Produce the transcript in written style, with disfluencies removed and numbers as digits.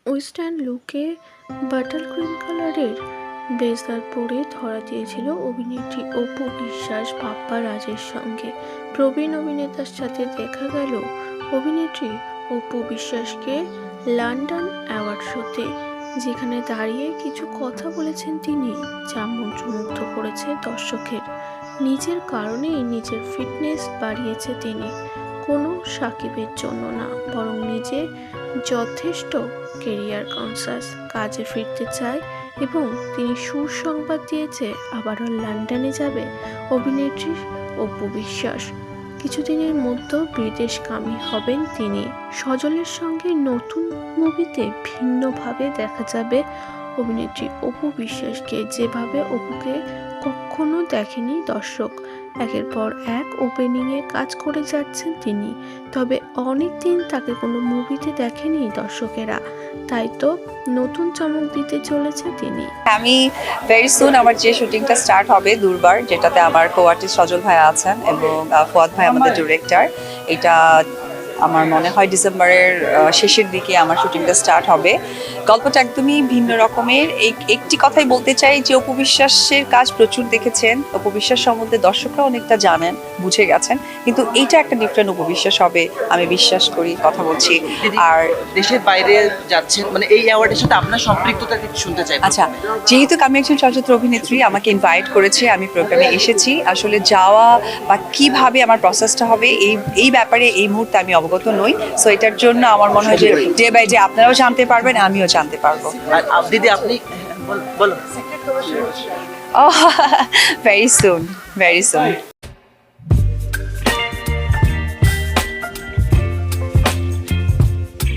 Western লুকে butter cream কালারের blazer পরে ধরা দিয়েছিল অভিনেত্রী অপু বিশ্বাস পাপ্পারাজের সঙ্গে। প্রবীণ অভিনেতার সাথে দেখা গেল অভিনেত্রী অপু বিশ্বাসকে লন্ডন অ্যাওয়ার্ড শোতে, যেখানে দাঁড়িয়ে কিছু কথা বলেছেন তিনি, যা মন্ত্রমুগ্ধ করেছে দর্শকের। নিজের কারণেই নিজের ফিটনেস বাড়িয়েছে তিনি, কোনো সাকিবের জন্য না, বরং নিজে যথেষ্ট কেরিয়ার কনসাস, কাজে ফিরতে চায় এবং তিনি সুসংবাদ দিয়েছে আবারও লন্ডনে যাবে অভিনেত্রী অপু বিশ্বাস। কিছুদিনের মধ্যে বিদেশগামী হবেন তিনি। সজলের সঙ্গে নতুন মুভিতে ভিন্নভাবে দেখা যাবে অভিনেত্রী অপু বিশ্বাসকে, যেভাবে অপুকে কখনো দেখেনি দর্শক। একের পর এক ওপেনিংয়ে কাজ করে যাচ্ছেন তিনি, তবে অনেক দিন তাকে কোনো মুভিতে দেখেনি দর্শকেরা, তাই তো নতুন চমক দিতে চলেছে তিনি। আমি ভেরি সুন আমার যে শুটিংটা স্টার্ট হবে দুর্বার, যেটাতে আমার কো আর্টিস্ট সজল ভাই আছেন এবং ফুয়াদ ভাই আমাদের ডিরেক্টর, এটা আমার মনে হয় ডিসেম্বরের শেষের দিকে আমার শুটিংটা স্টার্ট হবে। গল্পটা একদমই ভিন্ন রকমের। একটি কথাই বলতে চাই যে অপু বিশ্বাসের কাজ প্রচুর দেখেছেন, অপু বিশ্বাস সম্বন্ধে দর্শকরা অনেকটা জানেন, বুঝে গেছেন, কিন্তু এইটা একটা ডিফারেন্ট অপু বিশ্বাস হবে আমি বিশ্বাস করি, কথা বলছি। আর দেশের বাইরে যাচ্ছেন, মানে এই অ্যাওয়ার্ডের সাথে আপনার সম্পৃক্ততা কিছু শুনতে চাই। আচ্ছা, যেহেতু আমি একজন চলচ্চিত্র অভিনেত্রী, আমাকে ইনভাইট করেছে, আমি প্রোগ্রামে এসেছি। আসলে যাওয়া বা কিভাবে আমার প্রসেসটা হবে এই ব্যাপারে এই মুহূর্তে আমি অবগত নই। সো এটার জন্য আমার মনে হয় যে ডে বাই ডে আপনারাও জানতে পারবেন, আমিও জানতে পারবো। দিদি আপনি বলো। Very soon.